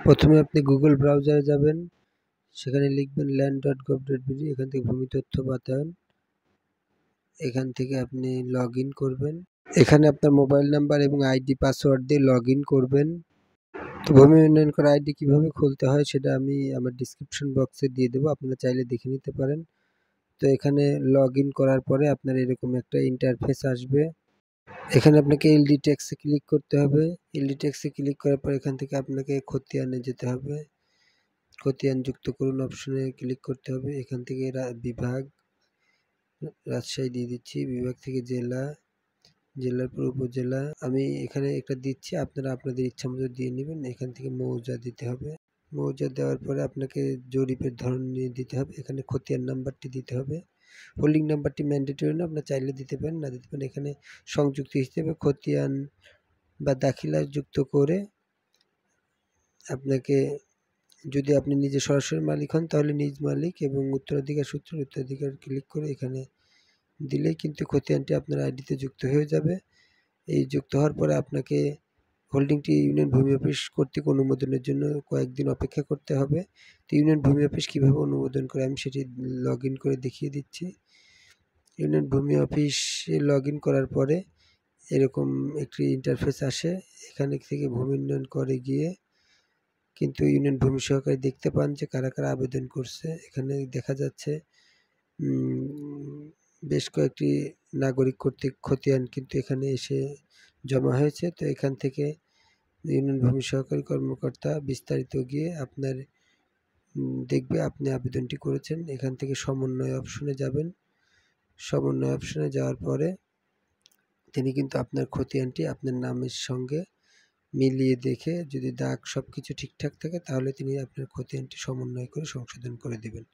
প্রথমে আপনি গুগল ব্রাউজারে যাবেন, সেখানে লিখবেন land.gov.bd। এখান থেকে ভূমি তথ্য বাতায়ন, এখান থেকে আপনি লগ ইন করবেন। এখানে আপনার মোবাইল নাম্বার এবং আইডি পাসওয়ার্ড দিয়ে লগ ইন করবেন। তো ভূমি উন্নয়ন করা আইডি কীভাবে খুলতে হয় সেটা আমি আমার ডিসক্রিপশন বক্সে দিয়ে দেবো, আপনারা চাইলে দেখে নিতে পারেন। তো এখানে লগ ইন করার পরে আপনার এরকম একটা ইন্টারফেস আসবে। এখানে আপনাকে এলডি টেক্সে ক্লিক করতে হবে। এলডি টেক্সে ক্লিক করার পর এখান থেকে আপনাকে খতিয়ানে যেতে হবে। খতিয়ান যুক্ত করুন অপশনে ক্লিক করতে হবে। এখান থেকে বিভাগ রাজশাহী দিয়ে দিচ্ছি, বিভাগ থেকে জেলা, জেলার পর উপজেলা আমি এখানে একটা দিচ্ছি, আপনারা আপনাদের ইচ্ছা মতো দিয়ে নেবেন। এখান থেকে মৌজা দিতে হবে। মৌজা দেওয়ার পরে আপনাকে জরিপের ধরন নিয়ে দিতে হবে। এখানে খতিয়ান নাম্বারটি দিতে হবে। হোল্ডিং নাম্বারটি ম্যান্ডেটরি না, আপনার চাইলে দিতে পারেন, না দিতে পারেন। এখানে সংযুক্ত হিসেবে খতিয়ান বা দাখিলা যুক্ত করে আপনাকে, যদি আপনি নিজে সরাসরি মালিক হন তাহলে নিজ মালিক, এবং উত্তরাধিকার সূত্রে উত্তরাধিকার ক্লিক করে এখানে দিলেই কিন্তু খতিয়ানটি আপনার আইডিতে যুক্ত হয়ে যাবে। এই যুক্ত হওয়ার পরে আপনাকে হোল্ডিংটি ইউনিয়ন ভূমি অফিস কর্তৃক অনুমোদনের জন্য কয়েকদিন অপেক্ষা করতে হবে। তো ইউনিয়ন ভূমি অফিস কীভাবে অনুমোদন করে আমি সেটি লগ ইন করে দেখিয়ে দিচ্ছি। ইউনিয়ন ভূমি অফিসে লগ ইন করার পরে এরকম একটি ইন্টারফেস আসে। এখানে থেকে ভূমি উন্নয়ন করে গিয়ে কিন্তু ইউনিয়ন ভূমি সহকারী দেখতে পান যে কারা কারা আবেদন করছে। এখানে দেখা যাচ্ছে বেশ কয়েকটি নাগরিক কর্তৃক খতিয়ান কিন্তু এখানে এসে জমা হয়েছে। তো এখান থেকে ইউনিয়ন ভূমি সহকারী কর্মকর্তা বিস্তারিত গিয়ে আপনার দেখবে আপনি আবেদনটি করেছেন। এখান থেকে সমন্বয় অপশনে যাবেন। সমন্বয় অপশনে যাওয়ার পরে তিনি কিন্তু আপনার খতিয়ানটি আপনার নামের সঙ্গে মিলিয়ে দেখে যদি দাগ সব কিছু ঠিকঠাক থাকে তাহলে তিনি আপনার খতিয়ানটি সমন্বয় করে সংশোধন করে দেবেন।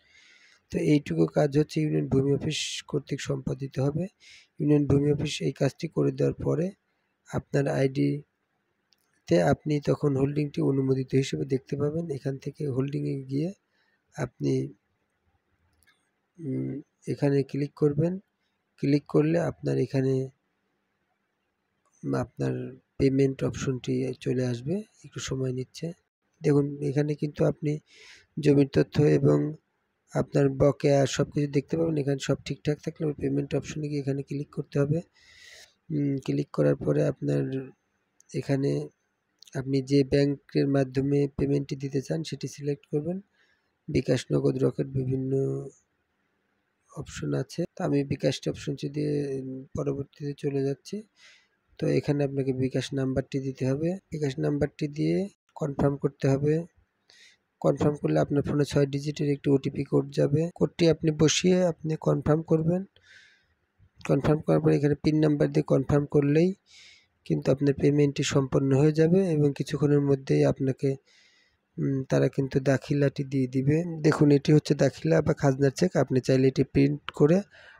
তো এইটুকু কাজ হচ্ছে ইউনিয়ন ভূমি অফিস কর্তৃক সম্পাদিত হবে। ইউনিয়ন ভূমি অফিস এই কাজটি করে দেওয়ার পরে আপনার আইডিতে আপনি তখন হোল্ডিংটি অনুমোদিত হিসেবে দেখতে পাবেন। এখান থেকে হোল্ডিংয়ে গিয়ে আপনি এখানে ক্লিক করবেন। ক্লিক করলে আপনার এখানে আপনার পেমেন্ট অপশনটি চলে আসবে, একটু সময় নিচ্ছে। দেখুন এখানে কিন্তু আপনি জমির তথ্য এবং আপনার বকেয়া সব কিছু দেখতে পাবেন। এখানে সব ঠিকঠাক থাকলে পেমেন্ট অপশনে গিয়ে এখানে ক্লিক করতে হবে। ক্লিক করার পরে আপনার এখানে আপনি যে ব্যাংকের মাধ্যমে পেমেন্টটি দিতে চান সেটি সিলেক্ট করবেন। বিকাশ, নগদ, রকেট বিভিন্ন অপশন আছে। তো আমি বিকাশটি অপশনটি দিয়ে পরবর্তীতে চলে যাচ্ছি। তো এখানে আপনাকে বিকাশ নাম্বারটি দিতে হবে। বিকাশ নাম্বারটি দিয়ে কনফার্ম করতে হবে। কনফার্ম করলে আপনার ফোনে 6 ডিজিটের একটি ওটিপি কোড যাবে। কোডটি আপনি বসিয়ে আপনি কনফার্ম করবেন। কনফার্ম করার পরে এখানে পিন নাম্বার দিয়ে কনফার্ম করলেই কিন্তু আপনার পেমেন্টটি সম্পন্ন হয়ে যাবে, এবং কিছুক্ষণের মধ্যেই আপনাকে তারা কিন্তু দাখিলাটি দিয়ে দিবে। দেখুন এটি হচ্ছে দাখিলা বা খাজনার চেক। আপনি চাইলে এটি প্রিন্ট করে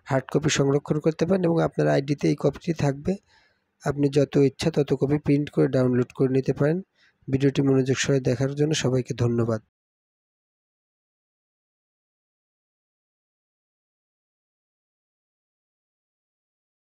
হার্ড কপি সংরক্ষণ করতে পারেন, এবং আপনার আইডিতে এই কপিটি থাকবে। আপনি যত ইচ্ছা তত কপি প্রিন্ট করে ডাউনলোড করে নিতে পারেন। ভিডিওটি মনোযোগ সহকারে দেখার জন্য সবাইকে ধন্যবাদ।